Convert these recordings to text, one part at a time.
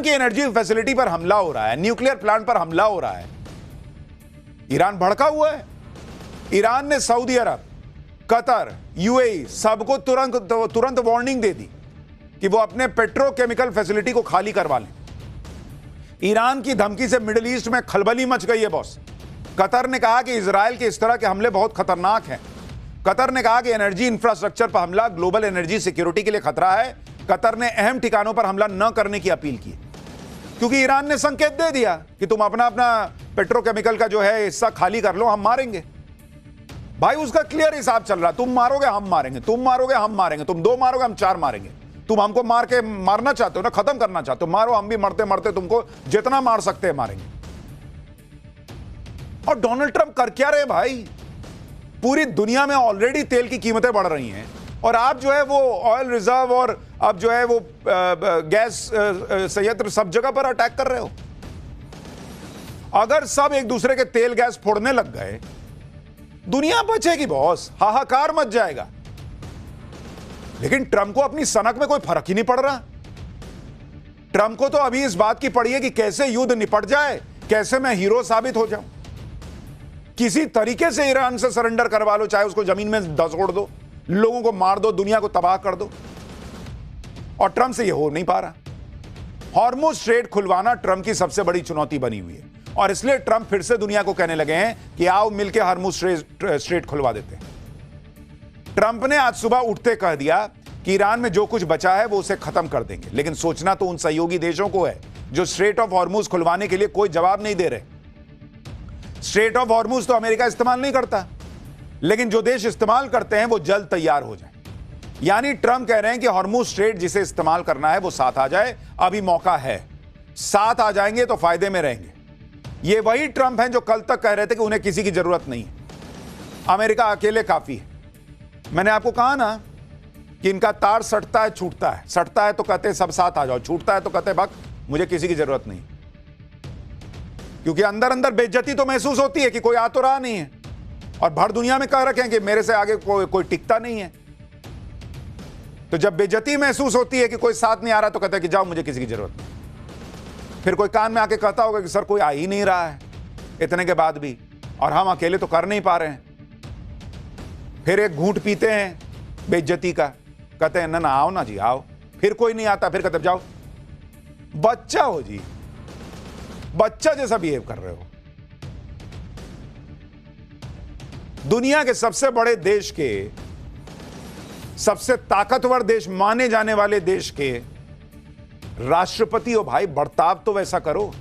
की energy facility पर हमला हो रहा है, न्यूक्लियर प्लांट पर हमला हो रहा है। ईरान भड़का हुआ है। ईरान ने सऊदी अरब, कतर, यूएई सबको तुरंत वार्निंग दे दी कि वो अपने पेट्रोकेमिकल फैसिलिटी को खाली करवा लें। ईरान की धमकी से मिडिल ईस्ट में खलबली मच गई है बॉस। कतर ने कहा कि इजराइल के इस तरह के हमले बहुत खतरनाक हैं। कतर ने कहा कि एनर्जी इंफ्रास्ट्रक्चर पर हमला ग्लोबल एनर्जी सिक्योरिटी के लिए खतरा है। कतर ने अहम ठिकानों पर हमला न करने की अपील की, क्योंकि ईरान ने संकेत दे दिया कि तुम अपना पेट्रोकेमिकल का जो है हिस्सा खाली कर लो, हम मारेंगे। भाई उसका क्लियर हिसाब चल रहा, तुम मारोगे हम मारेंगे, तुम मारोगे हम मारेंगे, तुम 2 मारोगे हम 4 मारेंगे। तुम हमको मारना चाहते हो ना, खत्म करना चाहते हो, मारो, हम भी मरते मरते तुमको जितना मार सकते हैं मारेंगे। और डोनाल्ड ट्रंप कर क्या रहे भाई? पूरी दुनिया में ऑलरेडी तेल की कीमतें बढ़ रही हैं और आप जो है वो ऑयल रिजर्व और अब जो है वो गैस संयंत्र सब जगह पर अटैक कर रहे हो। अगर सब एक दूसरे के तेल गैस फोड़ने लग गए, दुनिया बचेगी बॉस, हाहाकार मच जाएगा। लेकिन ट्रंप को अपनी सनक में कोई फर्क ही नहीं पड़ रहा। ट्रंप को तो अभी इस बात की पड़ी है कि कैसे युद्ध निपट जाए, कैसे मैं हीरो साबित हो जाऊं। किसी तरीके से ईरान से सरेंडर करवा लो, चाहे उसको जमीन में धसोड़ दो, लोगों को मार दो, दुनिया को तबाह कर दो। और ट्रंप से यह हो नहीं पा रहा। हॉर्मुज स्ट्रेट खुलवाना ट्रंप की सबसे बड़ी चुनौती बनी हुई है और इसलिए ट्रंप फिर से दुनिया को कहने लगे हैं कि आओ मिलकर हॉर्मुज स्ट्रेट खुलवा देते हैं। ट्रंप ने आज सुबह उठते कह दिया कि ईरान में जो कुछ बचा है वो उसे खत्म कर देंगे, लेकिन सोचना तो उन सहयोगी देशों को है जो स्ट्रेट ऑफ हॉर्मुज खुलवाने के लिए कोई जवाब नहीं दे रहे। स्ट्रेट ऑफ हॉर्मुज तो अमेरिका इस्तेमाल नहीं करता, लेकिन जो देश इस्तेमाल करते हैं वो जल्द तैयार हो जाए। यानी ट्रंप कह रहे हैं कि हॉर्मुज स्ट्रेट जिसे इस्तेमाल करना है वो साथ आ जाए, अभी मौका है, साथ आ जाएंगे तो फायदे में रहेंगे। ये वही ट्रंप हैं जो कल तक कह रहे थे कि उन्हें किसी की जरूरत नहीं है, अमेरिका अकेले काफी है। मैंने आपको कहा ना कि इनका तार सटता है छूटता है, सटता है तो कहते हैं सब साथ आ जाओ, छूटता है तो कहते हैं भक्त मुझे किसी की जरूरत नहीं। क्योंकि अंदर अंदर बेइज्जती तो महसूस होती है कि कोई आ तो रहा नहीं है और भर दुनिया में कह रखे हैं कि मेरे से आगे कोई टिकता नहीं है। तो जब बेइज्जती महसूस होती है कि कोई साथ नहीं आ रहा तो कहते हैं कि जाओ मुझे किसी की जरूरत नहीं। फिर कोई कान में आके कहता होगा कि सर कोई आ ही नहीं रहा है इतने के बाद भी और हम अकेले तो कर नहीं पा रहे हैं। फिर एक घूंट पीते हैं बेइज्जती का, कहते हैं ना आओ ना जी आओ, फिर कोई नहीं आता, फिर कहते जाओ। बच्चा हो जी, बच्चा जैसा बिहेव कर रहे हो। दुनिया के सबसे बड़े देश के, सबसे ताकतवर देश माने जाने वाले देश के राष्ट्रपति हो भाई, बर्ताव तो वैसा करो।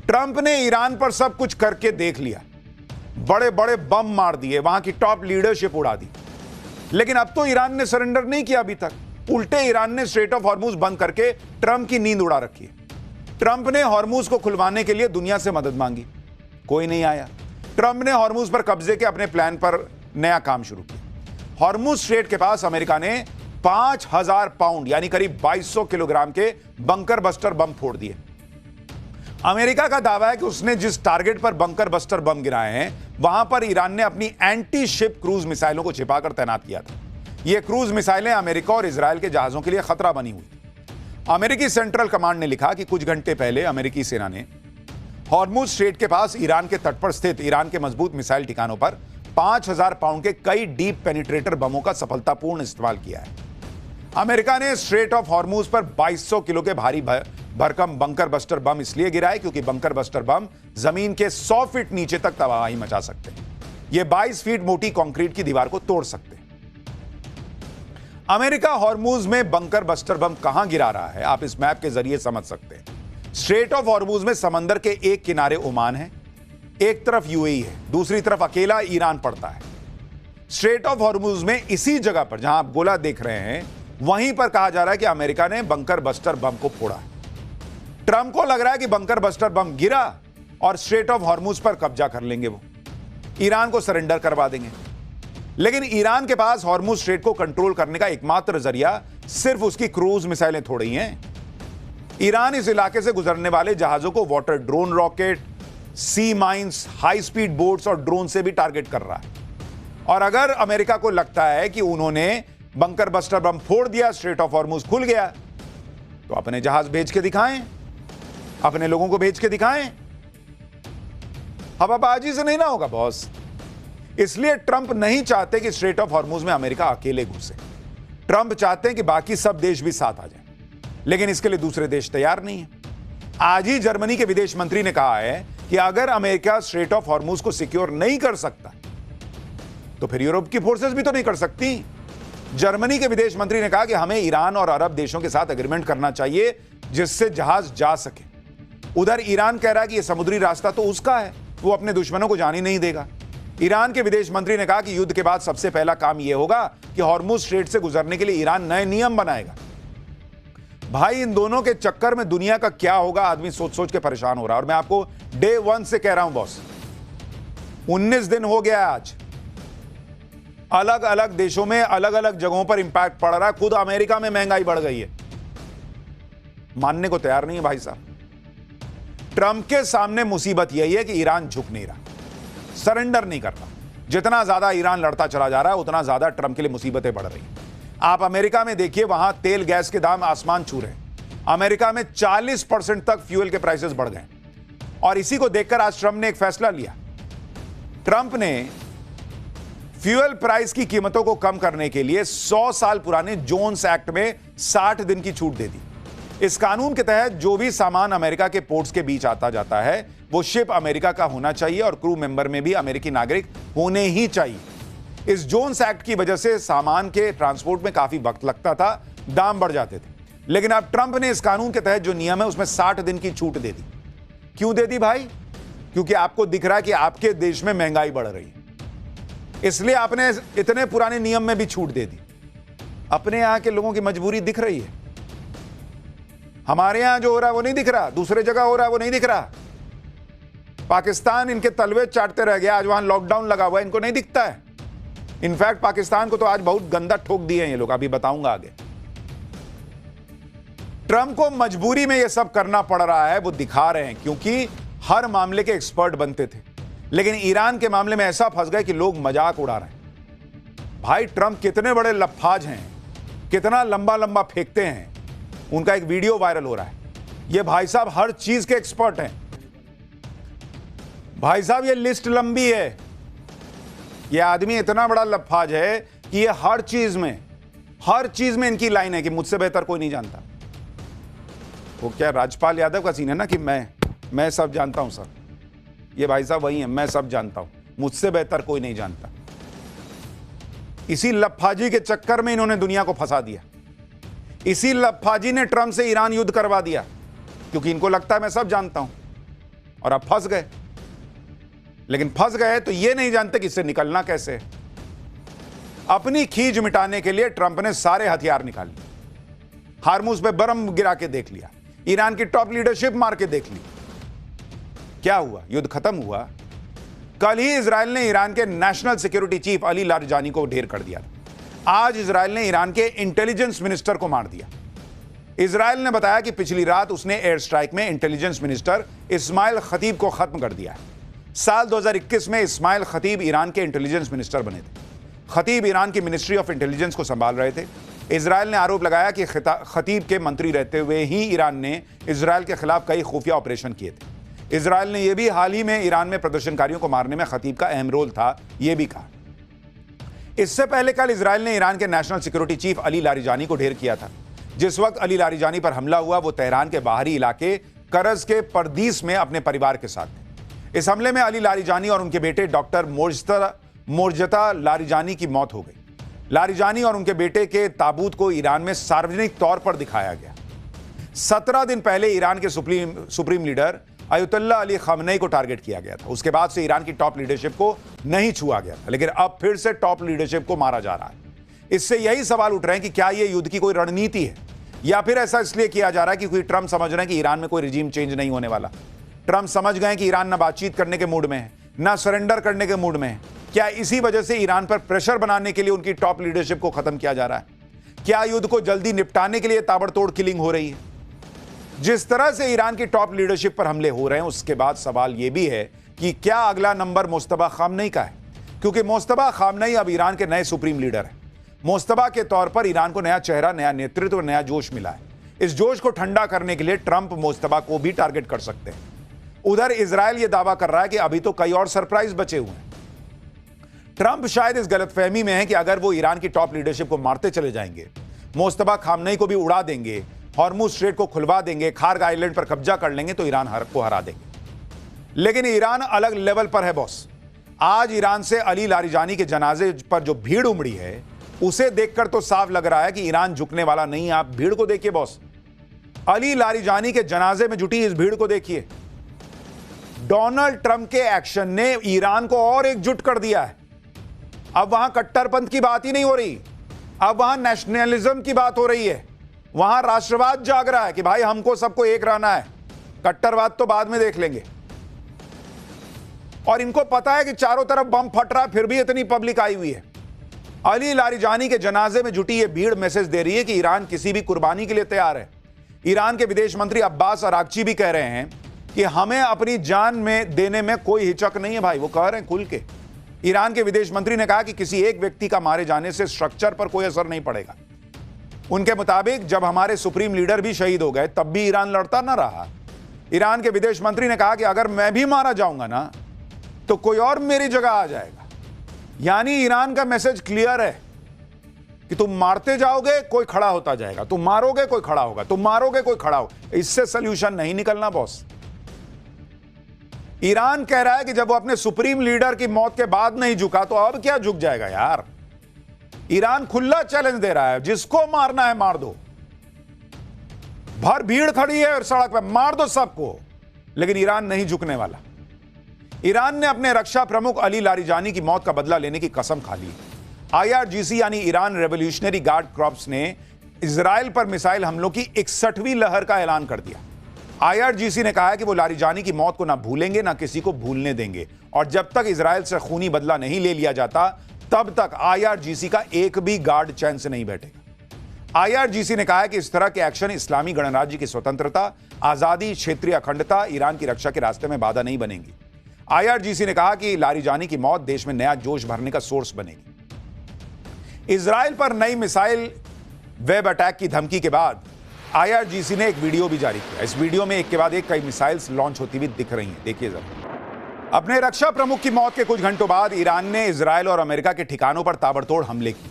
ट्रंप ने ईरान पर सब कुछ करके देख लिया, बड़े बड़े बम मार दिए, वहां की टॉप लीडरशिप उड़ा दी, लेकिन अब तो ईरान ने सरेंडर नहीं किया अभी तक। उल्टे ईरान ने स्ट्रेट ऑफ हॉर्मुज बंद करके ट्रंप की नींद उड़ा रखी है। ट्रंप ने हॉर्मुज को खुलवाने के लिए दुनिया से मदद मांगी, कोई नहीं आया। ट्रंप ने हॉर्मुज पर कब्जे के अपने प्लान पर नया काम शुरू किया। हॉर्मुज स्ट्रेट के पास अमेरिका ने 5000 पाउंड यानी करीब 2200 किलोग्राम के बंकर बस्टर बम फोड़ दिए। अमेरिका का दावा है कि उसने जिस टारगेट पर बंकर बस्टर बम गिराए हैं वहां पर ईरान ने अपनी एंटी शिप क्रूज मिसाइलों को छिपाकर तैनात किया था। ये क्रूज मिसाइलें अमेरिका और इजराइल के जहाजों के लिए खतरा बनी हुई थी। अमेरिकी सेंट्रल कमांड ने लिखा कि कुछ घंटे पहले अमेरिकी सेना ने हॉर्मुज स्ट्रेट के पास ईरान के तट पर स्थित ईरान के मजबूत मिसाइल ठिकानों पर 5000 पाउंड के कई डीप पेनिट्रेटर बमों का सफलतापूर्ण इस्तेमाल किया है। अमेरिका ने स्ट्रेट ऑफ हॉर्मुज पर 2200 किलो के भारी भरकम बंकर बस्टर बम इसलिए गिराए क्योंकि बंकर बस्टर बम जमीन के 100 फीट नीचे तक तबाही मचा सकते हैं। ये 22 फीट मोटी कंक्रीट की दीवार को तोड़ सकते हैं। अमेरिका हॉर्मुज में बंकर बस्टर बम कहां गिरा रहा है आप इस मैप के जरिए समझ सकते हैं। स्ट्रेट ऑफ हॉर्मुज में समंदर के एक किनारे ओमान है, एक तरफ यूएई है, दूसरी तरफ अकेला ईरान पड़ता है। स्ट्रेट ऑफ हॉर्मुज में इसी जगह पर जहां आप गोला देख रहे हैं वहीं पर कहा जा रहा है कि अमेरिका ने बंकर बस्टर बम को फोड़ा है। ट्रंप को लग रहा है कि बंकर बस्टर बम गिरा और स्ट्रेट ऑफ हॉर्मुज पर कब्जा कर लेंगे, वो ईरान को सरेंडर करवा देंगे। लेकिन ईरान के पास हॉर्मुज स्ट्रेट को कंट्रोल करने का एकमात्र जरिया सिर्फ उसकी क्रूज मिसाइलें थोड़ी हैं। ईरान इस इलाके से गुजरने वाले जहाजों को वाटर ड्रोन रॉकेट, सी माइंस, हाई स्पीड बोट्स और ड्रोन से भी टारगेट कर रहा है। और अगर अमेरिका को लगता है कि उन्होंने बंकर बस्टर बम फोड़ दिया, स्ट्रेट ऑफ हॉर्मुज खुल गया, तो अपने जहाज भेज के दिखाएं, अपने लोगों को भेज के दिखाएं। हवाबाजी से नहीं ना होगा बॉस। इसलिए ट्रंप नहीं चाहते कि स्ट्रेट ऑफ हॉर्मुज में अमेरिका अकेले घुसे। ट्रंप चाहते हैं कि बाकी सब देश भी साथ आ जाएं, लेकिन इसके लिए दूसरे देश तैयार नहीं है। आज ही जर्मनी के विदेश मंत्री ने कहा है कि अगर अमेरिका स्ट्रेट ऑफ हॉर्मुज को सिक्योर नहीं कर सकता तो फिर यूरोप की फोर्सेस भी तो नहीं कर सकती। जर्मनी के विदेश मंत्री ने कहा कि हमें ईरान और अरब देशों के साथ एग्रीमेंट करना चाहिए जिससे जहाज जा सके। उधर ईरान कह रहा है कि यह समुद्री रास्ता तो उसका है, वो अपने दुश्मनों को जाने नहीं देगा। ईरान के विदेश मंत्री ने कहा कि युद्ध के बाद सबसे पहला काम यह होगा कि हॉर्मुज स्ट्रेट से गुजरने के लिए ईरान नए नियम बनाएगा। भाई इन दोनों के चक्कर में दुनिया का क्या होगा, आदमी सोच सोच के परेशान हो रहा है। और मैं आपको डे 1 से कह रहा हूं बॉस, 19 दिन हो गया आज, अलग अलग देशों में अलग अलग जगहों पर इंपैक्ट पड़ रहा है। खुद अमेरिका में महंगाई बढ़ गई है, मानने को तैयार नहीं है भाई साहब। ट्रंप के सामने मुसीबत यही है कि ईरान झुक नहीं रहा, सरेंडर नहीं कर रहा। जितना ज्यादा ईरान लड़ता चला जा रहा है उतना ज्यादा ट्रंप के लिए मुसीबतें बढ़ रही हैं। आप अमेरिका में देखिए, वहां तेल गैस के दाम आसमान छू रहे हैं। अमेरिका में 40% तक फ्यूल के प्राइसेस बढ़ गए। और इसी को देखकर आज ट्रंप ने एक फैसला लिया। ट्रंप ने फ्यूल प्राइस की कीमतों को कम करने के लिए 100 साल पुराने जोन्स एक्ट में 60 दिन की छूट दे दी। इस कानून के तहत जो भी सामान अमेरिका के पोर्ट्स के बीच आता जाता है वो शिप अमेरिका का होना चाहिए और क्रू मेंबर में भी अमेरिकी नागरिक होने ही चाहिए। इस जोन्स एक्ट की वजह से सामान के ट्रांसपोर्ट में काफी वक्त लगता था, दाम बढ़ जाते थे। लेकिन अब ट्रंप ने इस कानून के तहत जो नियम है उसमें 60 दिन की छूट दे दी। क्यों दे दी भाई? क्योंकि आपको दिख रहा है कि आपके देश में महंगाई बढ़ रही है, इसलिए आपने इतने पुराने नियम में भी छूट दे दी। अपने यहां के लोगों की मजबूरी दिख रही है। हमारे यहां जो हो रहा है वो नहीं दिख रहा, दूसरे जगह हो रहा है वो नहीं दिख रहा। पाकिस्तान इनके तलवे चाटते रह गया, आज वहां लॉकडाउन लगा हुआ है, इनको नहीं दिखता है। इनफैक्ट पाकिस्तान को तो आज बहुत गंदा ठोक दिए हैं ये लोग, अभी बताऊंगा आगे। ट्रंप को मजबूरी में ये सब करना पड़ रहा है, वो दिखा रहे हैं, क्योंकि हर मामले के एक्सपर्ट बनते थे, लेकिन ईरान के मामले में ऐसा फंस गए कि लोग मजाक उड़ा रहे हैं। भाई ट्रंप कितने बड़े लफ्फाज हैं, कितना लंबा लंबा फेंकते हैं। उनका एक वीडियो वायरल हो रहा है। ये भाई साहब हर चीज के एक्सपर्ट हैं। भाई साहब ये लिस्ट लंबी है। ये आदमी इतना बड़ा लफ्फाज है कि ये हर चीज में इनकी लाइन है कि मुझसे बेहतर कोई नहीं जानता। वो क्या राजपाल यादव का सीन है ना कि मैं सब जानता हूं सर। ये भाई साहब वही है, मैं सब जानता हूं, मुझसे बेहतर कोई नहीं जानता। इसी लफ्फाजी के चक्कर में इन्होंने दुनिया को फंसा दिया। इसी लफ्फाजी ने ट्रंप से ईरान युद्ध करवा दिया, क्योंकि इनको लगता है मैं सब जानता हूं, और अब फंस गए। लेकिन फंस गए तो ये नहीं जानते कि इससे निकलना कैसे है। अपनी खींच मिटाने के लिए ट्रंप ने सारे हथियार निकाल लिए। हार्मुज पे बर्फ गिरा के देख लिया, ईरान की टॉप लीडरशिप मार के देख ली। क्या हुआ? युद्ध खत्म हुआ। कल ही इजराइल ने ईरान के national security chief Ali Larijani को ढेर कर दिया। आज इजराइल ने ईरान के इंटेलिजेंस मिनिस्टर को मार दिया। इजराइल ने बताया कि पिछली रात उसने एयर स्ट्राइक में इंटेलिजेंस मिनिस्टर इस्माइल खतीब को खत्म कर दिया है। साल 2021 में इस्माइल खतीब ईरान के इंटेलिजेंस मिनिस्टर बने थे। खतीब ईरान की मिनिस्ट्री ऑफ इंटेलिजेंस को संभाल रहे थे। इजराइल ने आरोप लगाया कि खतीब के मंत्री रहते हुए ही ईरान ने इजराइल के खिलाफ कई खुफिया ऑपरेशन किए थे। इजराइल ने यह भी हाल ही में ईरान में प्रदर्शनकारियों को मारने में खतीब का अहम रोल था, यह भी कहा। इससे पहले कल इजराइल ने ईरान के national security chief Ali Larijani को ढेर किया था। जिस वक्त अली लारिजानी पर हमला हुआ वो तेहरान के बाहरी इलाके करज के परदीस में अपने परिवार के साथ थे। इस हमले में अली लारिजानी और उनके बेटे डॉक्टर मोर्जता लारिजानी की मौत हो गई। लारिजानी और उनके बेटे के ताबूत को ईरान में सार्वजनिक तौर पर दिखाया गया। 17 दिन पहले ईरान के सुप्रीम लीडर अयतुल्ला अली खमनेई को टारगेट किया गया था। उसके बाद से ईरान की टॉप लीडरशिप को नहीं छुआ गया था, लेकिन अब फिर से टॉप लीडरशिप को मारा जा रहा है। इससे यही सवाल उठ रहे हैं कि क्या यह युद्ध की कोई रणनीति है, या फिर ऐसा इसलिए किया जा रहा है क्योंकि ट्रंप समझ रहे हैं कि ईरान में कोई रिजीम चेंज नहीं होने वाला। ट्रंप समझ गए कि ईरान ना बातचीत करने के मूड में है, ना सरेंडर करने के मूड में है। क्या इसी वजह से ईरान पर प्रेशर बनाने के लिए उनकी टॉप लीडरशिप को खत्म किया जा रहा है? क्या युद्ध को जल्दी निपटाने के लिए ताबड़तोड़ किलिंग हो रही है? जिस तरह से ईरान की टॉप लीडरशिप पर हमले हो रहे हैं, उसके बाद सवाल यह भी है कि क्या अगला नंबर मुस्तफा खामनेई का है, क्योंकि मुस्तफा खामनेई अब ईरान के नए सुप्रीम लीडर हैं। मुस्तफा के तौर पर ईरान को नया चेहरा, नया नेतृत्व, नया जोश मिला है। इस जोश को ठंडा करने के लिए ट्रंप मुस्तफा को भी टारगेट कर सकते हैं। उधर इजराइल यह दावा कर रहा है कि अभी तो कई और सरप्राइज बचे हुए हैं। ट्रंप शायद इस गलतफहमी में है कि अगर वो ईरान की टॉप लीडरशिप को मारते चले जाएंगे, मुस्तफा खामनेई को भी उड़ा देंगे, हॉर्मुज स्ट्रेट को खुलवा देंगे, खार्ग आइलैंड पर कब्जा कर लेंगे, तो ईरान को हरा देंगे। लेकिन ईरान अलग लेवल पर है बॉस। आज ईरान से अली लारिजानी के जनाजे पर जो भीड़ उमड़ी है, उसे देखकर तो साफ लग रहा है कि ईरान झुकने वाला नहीं है। आप भीड़ को देखिए बॉस, अली लारिजानी के जनाजे में जुटी इस भीड़ को देखिए। डोनाल्ड ट्रंप के एक्शन ने ईरान को और एकजुट कर दिया है। अब वहां कट्टरपंथ की बात ही नहीं हो रही, अब वहां नेशनलिज्म की बात हो रही है। वहां राष्ट्रवाद जाग रहा है कि भाई हमको सबको एक रहना है, कट्टरवाद तो बाद में देख लेंगे। और इनको पता है कि चारों तरफ बम फट रहा है, फिर भी इतनी पब्लिक आई हुई है। अली लारिजानी के जनाजे में जुटी ये भीड़ मैसेज दे रही है कि ईरान किसी भी कुर्बानी के लिए तैयार है। ईरान के विदेश मंत्री अब्बास अरागची भी कह रहे हैं कि हमें अपनी जान में देने में कोई हिचक नहीं है। भाई वो कह रहे हैं खुल के। ईरान के विदेश मंत्री ने कहा कि किसी एक व्यक्ति का मारे जाने से स्ट्रक्चर पर कोई असर नहीं पड़ेगा। उनके मुताबिक जब हमारे सुप्रीम लीडर भी शहीद हो गए तब भी ईरान लड़ता ना रहा। ईरान के विदेश मंत्री ने कहा कि अगर मैं भी मारा जाऊंगा ना तो कोई और मेरी जगह आ जाएगा। यानी ईरान का मैसेज क्लियर है कि तुम मारते जाओगे कोई खड़ा होता जाएगा, तुम मारोगे कोई खड़ा होगा, तुम मारोगे कोई खड़ा होगा। इससे सोल्यूशन नहीं निकलना बॉस। ईरान कह रहा है कि जब वो अपने सुप्रीम लीडर की मौत के बाद नहीं झुका तो अब क्या झुक जाएगा यार। ईरान खुला चैलेंज दे रहा है, जिसको मारना है मार दो। भर भीड़ खड़ी है और सड़क पर, मार दो सबको। लेकिन ईरान नहीं झुकने वाला। ईरान ने अपने रक्षा प्रमुख अली लारिजानी की मौत का बदला लेने की कसम खा ली। IRGC यानी ईरान रेवोल्यूशनरी गार्ड कॉर्प्स ने इजराइल पर मिसाइल हमलों की 61वीं लहर का ऐलान कर दिया। IRGC ने कहा है कि वो लारिजानी की मौत को ना भूलेंगे ना किसी को भूलने देंगे, और जब तक इजराइल से खूनी बदला नहीं ले लिया जाता तब तक IRGC का एक भी गार्ड चैन से नहीं बैठेगा। IRGC ने कहा है कि इस तरह के एक्शन इस्लामी गणराज्य की स्वतंत्रता, आजादी, क्षेत्रीय अखंडता, ईरान की रक्षा के रास्ते में बाधा नहीं बनेंगी। IRGC ने कहा कि लारिजानी की मौत देश में नया जोश भरने का सोर्स बनेगी। इजराइल पर नई मिसाइल वेब अटैक की धमकी के बाद IRGC ने एक वीडियो भी जारी किया। इस वीडियो में एक के बाद एक कई मिसाइल्स लॉन्च होती हुई दिख रही हैं। देखिए जरा। अपने रक्षा प्रमुख की मौत के कुछ घंटों बाद ईरान ने इजराइल और अमेरिका के ठिकानों पर ताबड़तोड़ हमले किए।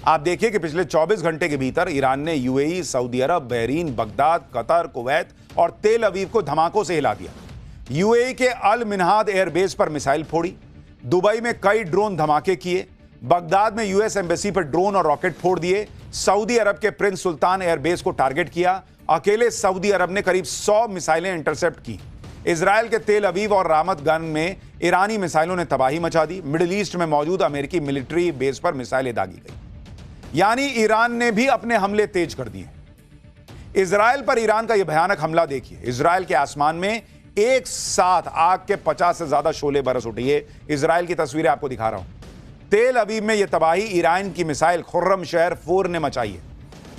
आप देखिए कि पिछले 24 घंटे के भीतर ईरान ने UAE, सऊदी अरब, बहरीन, बगदाद, कतर, कुवैत और तेल अवीव को धमाकों से हिला दिया। UAE के अल मिनहाद एयरबेस पर मिसाइल फोड़ी, दुबई में कई ड्रोन धमाके किए, बगदाद में US एम्बेसी पर ड्रोन और रॉकेट फोड़ दिए, सऊदी अरब के प्रिंस सुल्तान एयरबेस को टारगेट किया। अकेले सऊदी अरब ने करीब 100 मिसाइलें इंटरसेप्ट की। इजराइल के तेल अवीव और रामत गन में ईरानी मिसाइलों ने तबाही मचा दी। मिडिल ईस्ट में मौजूद अमेरिकी मिलिट्री बेस पर मिसाइलें दागी गई। यानी ईरान ने भी अपने हमले तेज कर दिए। इजराइल पर ईरान का यह भयानक हमला देखिए। इजराइल के आसमान में एक साथ आग के 50 से ज्यादा शोले बरस उठी है। इजराइल की तस्वीरें आपको दिखा रहा हूं। तेल अवीव में यह तबाही ईरान की मिसाइल खुर्रम शहर 4 ने मचाई है।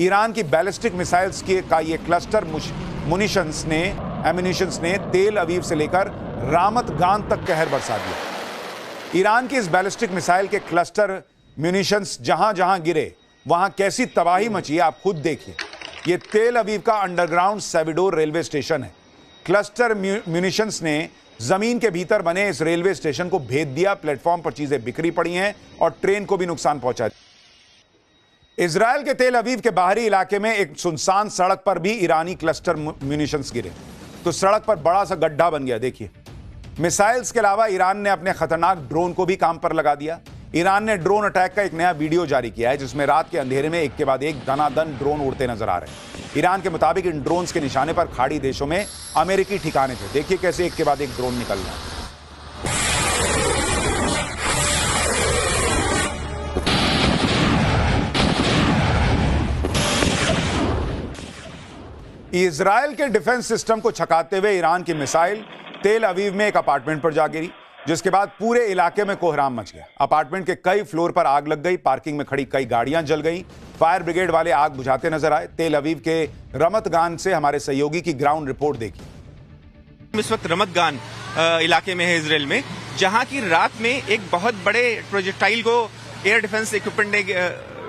ईरान की बैलिस्टिक मिसाइल्स का ये क्लस्टर एम्यूनिशंस ने तेल अवीव से लेकर रामत गान तक कहर बरसा दिया। ईरान की इस बैलिस्टिक मिसाइल के क्लस्टर म्यूनिशंस जहां जहां गिरे वहां कैसी तबाही मची है आप खुद देखिए। यह तेल अवीव का अंडरग्राउंड सेविडोर रेलवे स्टेशन है। क्लस्टर म्यूनिशंस ने जमीन के भीतर बने इस रेलवे स्टेशन को भेद दिया। प्लेटफॉर्म पर चीजें बिखरी पड़ी हैं और ट्रेन को भी नुकसान पहुंचा। इजराइल के तेल अवीव के बाहरी इलाके में एक सुनसान सड़क पर भी ईरानी क्लस्टर म्यूनिशंस गिरे तो सड़क पर बड़ा सा गड्ढा बन गया। देखिए, मिसाइल्स के अलावा ईरान ने अपने खतरनाक ड्रोन को भी काम पर लगा दिया। ईरान ने ड्रोन अटैक का एक नया वीडियो जारी किया है जिसमें रात के अंधेरे में एक के बाद एक दनादन ड्रोन उड़ते नजर आ रहे हैं। ईरान के मुताबिक इन ड्रोन्स के निशाने पर खाड़ी देशों में अमेरिकी ठिकाने थे। देखिए कैसे एक के बाद एक ड्रोन निकल रहा है। इजराइल के डिफेंस सिस्टम को छकाते हुए ईरान की मिसाइल तेल अवीव में एक अपार्टमेंट पर जा गिरी, जिसके बाद पूरे इलाके में कोहराम मच गया। अपार्टमेंट के कई फ्लोर पर आग लग गई, पार्किंग में खड़ी कई गाड़ियां जल गईं, फायर ब्रिगेड वाले आग बुझाते नजर आए। तेल अवीव के रमत गान से हमारे सहयोगी की ग्राउंड रिपोर्ट देखिए। इस वक्त रमत गान इलाके में है इजराइल में, जहां की रात में एक बहुत बड़े प्रोजेक्टाइल को एयर डिफेंस इक्विपमेंट ने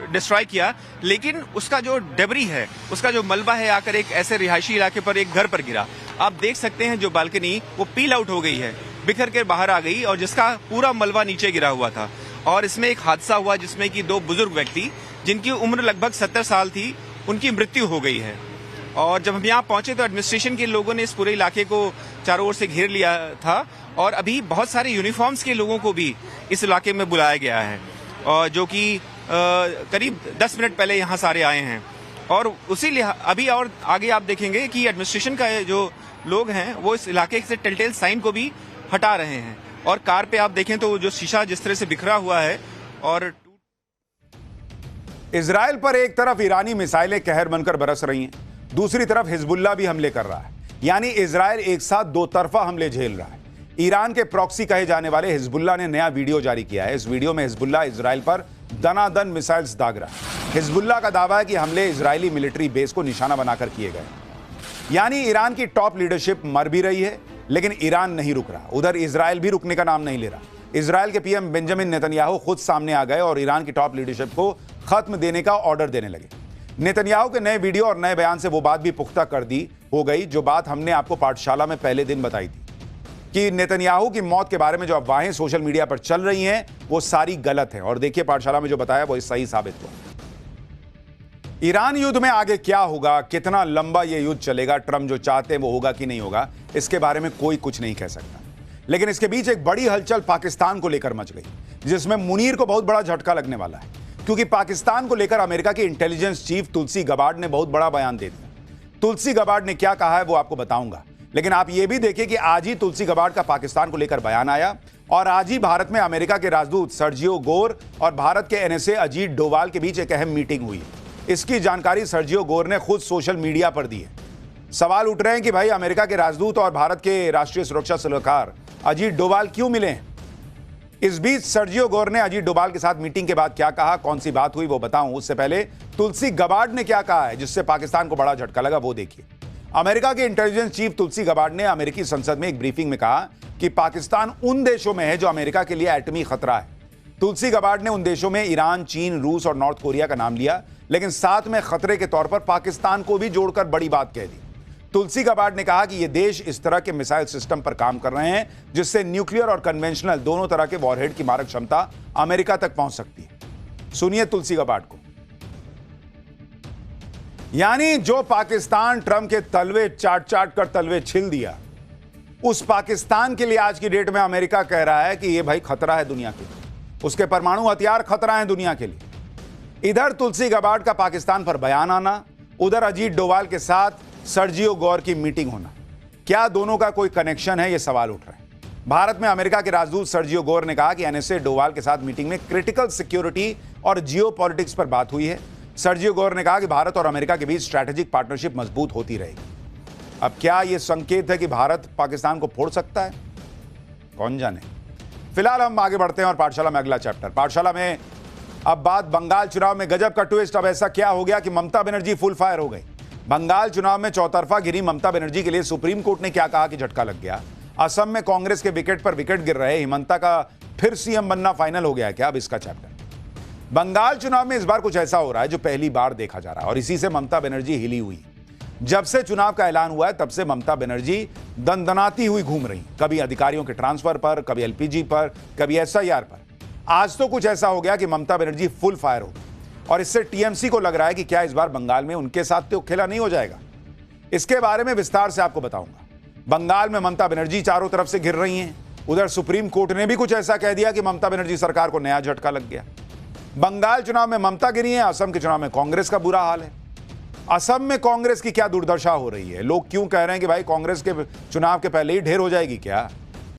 डिस्ट्रॉय किया, लेकिन उसका जो डेबरी है, उसका जो मलबा है, आकर एक ऐसे रिहायशी इलाके पर, एक घर पर गिरा। आप देख सकते हैं जो बालकनी वो पील आउट हो गई है, बिखर कर बाहर आ गई, और जिसका पूरा मलबा नीचे गिरा हुआ था। और इसमें एक हादसा हुआ जिसमें कि 2 बुजुर्ग व्यक्ति जिनकी उम्र लगभग 70 साल थी, उनकी मृत्यु हो गई है। और जब हम यहाँ पहुंचे तो एडमिनिस्ट्रेशन के लोगों ने इस पूरे इलाके को चारों ओर से घेर लिया था, और अभी बहुत सारे यूनिफॉर्म्स के लोगों को भी इस इलाके में बुलाया गया है, और जो कि करीब 10 मिनट पहले यहाँ सारे आए हैं। और उसी अभी और आगे आप देखेंगे कि एडमिनिस्ट्रेशन का जो लोग हैं वो इस इलाके से टेलटेल साइन को भी हटा रहे हैं। और कार पे आप देखें तो जो शीशा जिस तरह से बिखरा हुआ है। और इजराइल पर एक तरफ ईरानी मिसाइलें कहर बनकर बरस रही हैं, दूसरी तरफ हिजबुल्लाह भी हमले कर रहा है। यानी इजराइल एक साथ 2 तरफा हमले झेल रहा है। ईरान के प्रॉक्सी कहे जाने वाले हिजबुल्लाह ने नया वीडियो जारी किया है। इस वीडियो में हिजबुल्लाह इजराइल पर दनादन मिसाइल्स दाग रहा है। हिजबुल्लाह का दावा है कि हमले इजरायली मिलिट्री बेस को निशाना बनाकर किए गए। यानी ईरान की टॉप लीडरशिप मर भी रही है, लेकिन ईरान नहीं रुक रहा। उधर इजराइल भी रुकने का नाम नहीं ले रहा। इजराइल के पीएम बेंजामिन नेतन्याहू खुद सामने आ गए और ईरान की टॉप लीडरशिप को खत्म देने का ऑर्डर देने लगे। नेतन्याहू के नए वीडियो और नए बयान से वो बात भी पुख्ता कर दी हो गई जो बात हमने आपको पाठशाला में पहले दिन बताई थी कि नेतन्याहू की मौत के बारे में जो अफवाहें सोशल मीडिया पर चल रही हैं वो सारी गलत हैं। और देखिए पाठशाला में जो बताया वो सही साबित हुआ। ईरान युद्ध में आगे क्या होगा, कितना लंबा ये युद्ध चलेगा, ट्रंप जो चाहते हैं वो होगा कि नहीं होगा, इसके बारे में कोई कुछ नहीं कह सकता। लेकिन इसके बीच एक बड़ी हलचल पाकिस्तान को लेकर मच गई, जिसमें मुनीर को बहुत बड़ा झटका लगने वाला है, क्योंकि पाकिस्तान को लेकर अमेरिका के इंटेलिजेंस चीफ तुलसी गबार्ड ने बहुत बड़ा बयान दे दिया। तुलसी गबार्ड ने क्या कहा है वो आपको बताऊंगा, लेकिन आप ये भी देखिए कि आज ही तुलसी गबार्ड का पाकिस्तान को लेकर बयान आया और आज ही भारत में अमेरिका के राजदूत सर्जियो गोर और भारत के एनएसए अजीत डोवाल के बीच एक अहम मीटिंग हुई। इसकी जानकारी सर्जियो गोर ने खुद सोशल मीडिया पर दी है। सवाल उठ रहे हैं कि भाई अमेरिका के राजदूत और भारत के राष्ट्रीय सुरक्षा सलाहकार अजीत डोवाल क्यों मिले हैं। इस बीच सर्जियो गोर ने अजीत डोवाल के साथ मीटिंग के बाद क्या कहा, कौन सी बात हुई वो बताऊं उससे पहले तुलसी गबार्ड ने क्या कहा है जिससे पाकिस्तान को बड़ा झटका लगा वो देखिए। अमेरिका के इंटेलिजेंस चीफ तुलसी गबार्ड ने अमेरिकी संसद में एक ब्रीफिंग में कहा कि पाकिस्तान उन देशों में है जो अमेरिका के लिए एटमी खतरा है। तुलसी गबार्ड ने उन देशों में ईरान, चीन, रूस और नॉर्थ कोरिया का नाम लिया, लेकिन साथ में खतरे के तौर पर पाकिस्तान को भी जोड़कर बड़ी बात कह दी। तुलसी गबार्ड ने कहा कि ये देश इस तरह के मिसाइल सिस्टम पर काम कर रहे हैं जिससे न्यूक्लियर और कन्वेंशनल दोनों तरह के वॉरहेड की मारक क्षमता अमेरिका तक पहुंच सकती है। सुनिए तुलसी गबार्ड को। यानी जो पाकिस्तान ट्रंप के तलवे चाट चाट कर तलवे छिल दिया, उस पाकिस्तान के लिए आज की डेट में अमेरिका कह रहा है कि ये भाई खतरा है दुनिया के लिए, उसके परमाणु हथियार खतरा है दुनिया के लिए। इधर तुलसी गबार्ड का पाकिस्तान पर बयान आना, उधर अजीत डोवाल के साथ सर्जियो गोर की मीटिंग होना, क्या दोनों का कोई कनेक्शन है, ये सवाल उठ रहा है। भारत में अमेरिका के राजदूत सर्जियो गोर ने कहा कि एनएसए डोवाल के साथ मीटिंग में क्रिटिकल सिक्योरिटी और जियोपॉलिटिक्स पर बात हुई है। सर्जियो गोर ने कहा कि भारत और अमेरिका के बीच स्ट्रैटेजिक पार्टनरशिप मजबूत होती रहेगी। अब क्या यह संकेत है कि भारत पाकिस्तान को फोड़ सकता है, कौन जाने। फिलहाल हम आगे बढ़ते हैं और पाठशाला में अगला चैप्टर। पाठशाला में अब बात बंगाल चुनाव में गजब का ट्विस्ट। अब ऐसा क्या हो गया कि ममता बनर्जी फुल फायर हो गई। बंगाल चुनाव में चौतरफा गिरी ममता बनर्जी के लिए सुप्रीम कोर्ट ने क्या कहा कि झटका लग गया। असम में कांग्रेस के विकेट पर विकेट गिर रहे हिमंता का फिर सीएम बनना फाइनल हो गया है क्या, अब इसका चैप्टर। बंगाल चुनाव में इस बार कुछ ऐसा हो रहा है जो पहली बार देखा जा रहा है और इसी से ममता बनर्जी हिली हुई। जब से चुनाव का ऐलान हुआ है तब से ममता बनर्जी दनदनाती हुई घूम रही, कभी अधिकारियों के ट्रांसफर पर, कभी एलपीजी पर, कभी एसआईआर पर। आज तो कुछ ऐसा हो गया कि ममता बनर्जी फुल फायर हो और इससे टीएमसी को लग रहा है कि क्या इस बार बंगाल में उनके साथ तो खेला नहीं हो जाएगा। इसके बारे में विस्तार से आपको बताऊंगा। बंगाल में ममता बनर्जी चारों तरफ से घिर रही हैं। उधर सुप्रीम कोर्ट ने भी कुछ ऐसा कह दिया कि ममता बनर्जी सरकार को नया झटका लग गया। बंगाल चुनाव में ममता गिरी है, असम के चुनाव में कांग्रेस का बुरा हाल है। असम में कांग्रेस की क्या दुर्दशा हो रही है, लोग क्यों कह रहे हैं कि भाई कांग्रेस के चुनाव के पहले ही ढेर हो जाएगी क्या।